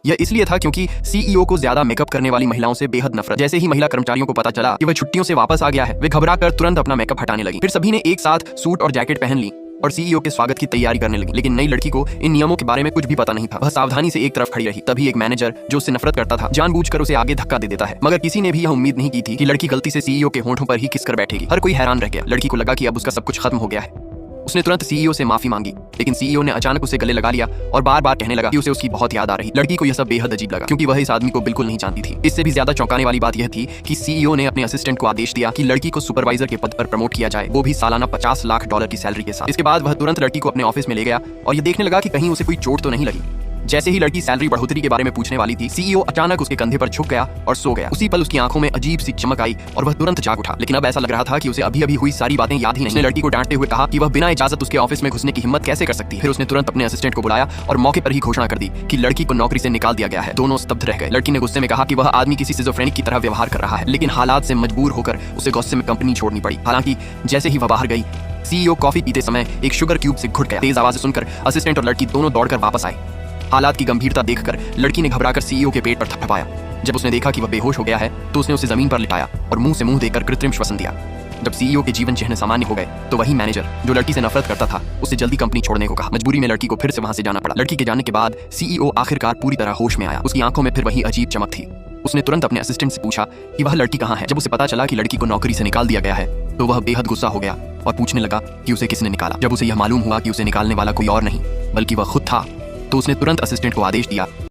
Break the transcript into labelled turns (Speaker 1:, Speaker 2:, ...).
Speaker 1: यह इसलिए था क्योंकि सीईओ को ज्यादा मेकअप करने वाली महिलाओं से बेहद नफरत। जैसे ही महिला कर्मचारियों को पता चला कि वह छुट्टियों से वापस आ गया है, वे घबराकर तुरंत अपना मेकअप हटाने लगी। फिर सभी ने एक साथ सूट और जैकेट पहन ली और सीईओ के स्वागत की तैयारी करने लगी। लेकिन नई लड़की को इन नियमों के बारे में कुछ भी पता नहीं था। वह सावधानी से एक तरफ खड़ी रही। तभी एक मैनेजर जो उससे नफरत करता था जानबूझकर उसे आगे धक्का दे देता है। मगर किसी ने भी यह उम्मीद नहीं की थी कि लड़की गलती से सीईओ के होंठों पर ही किस कर बैठेगी। हर कोई हैरान रह गया। लड़की को लगा कि अब उसका सब कुछ खत्म हो गया है। उसने तुरंत सीईओ से माफी मांगी, लेकिन सीईओ ने अचानक उसे गले लगा लिया और बार बार कहने लगा कि उसे उसकी बहुत याद आ रही। लड़की को यह सब बेहद अजीब लगा क्योंकि वह इस आदमी को बिल्कुल नहीं जानती थी। इससे भी ज्यादा चौंकाने वाली बात यह थी कि सीईओ ने अपने असिस्टेंट को आदेश दिया कि लड़की को सुपरवाइजर के पद पर प्रमोट किया जाए, वो भी सालाना $50 लाख की सैलरी के साथ। इसके बाद वह तुरंत लड़की को अपने ऑफिस में ले गया और यह देखने लगा कि कहीं उसे कोई चोट तो नहीं लगी। जैसे ही लड़की सैलरी बढ़ोतरी के बारे में पूछने वाली थी, सीईओ अचानक उसके कंधे पर झुक गया और सो गया। उसी पल उसकी आंखों में अजीब सी चमक आई और वह तुरंत जाग उठा। लेकिन अब ऐसा लग रहा था कि उसे अभी अभी हुई सारी बातें याद ही नहीं। उसने लड़की को डांटते हुए कहा कि वह बिना इजाजत उसके ऑफिस में घुसने की हिम्मत कैसे कर सकती है। फिर उसने तुरंत अपने असिस्टेंट को बुलाया और मौके पर ही घोषणा कर दी कि लड़की को नौकरी से निकाल दिया गया है। दोनों स्तब्ध रह गए। लड़की ने गुस्से में कहा कि वह आदमी किसी सिजोफ्रेनिक की तरह व्यवहार कर रहा है, लेकिन हालात से मजबूर होकर उसे गुस्से में कंपनी छोड़नी पड़ी। हालांकि जैसे ही वह बाहर गई, सीईओ कॉफी पीते समय एक शुगर क्यूब से घुट गया। तेज आवाज सुनकर असिस्टेंट और लड़की दोनों दौड़कर वापस आए। हालात की गंभीरता देखकर लड़की ने घबराकर सीईओ के पेट पर थपथपाया। जब उसने देखा कि वह बेहोश हो गया है तो उसने उसे जमीन पर लिटाया और मुंह से मुंह देकर कृत्रिम श्वसन दिया। जब सीईओ के जीवन चिन्ह सामान्य हो गए तो वही मैनेजर जो लड़की से नफरत करता था उससे जल्दी कंपनी छोड़ने को कहा। मजबूरी में लड़की को फिर से वहां से जाना पड़ा। लड़की के जाने के बाद सीईओ आखिरकार पूरी तरह होश में आया। उसकी आंखों में फिर वही अजीब चमक थी। उसने तुरंत अपने असिस्टेंट से पूछा कि वह लड़की कहाँ है। जब उसे पता चला कि लड़की को नौकरी से निकाल दिया गया है तो वह बेहद गुस्सा हो गया और पूछने लगा कि उसे किसने निकाला। जब उसे यह मालूम हुआ कि उसे निकालने वाला कोई और नहीं बल्कि वह खुद था तो उसने तुरंत असिस्टेंट को आदेश दिया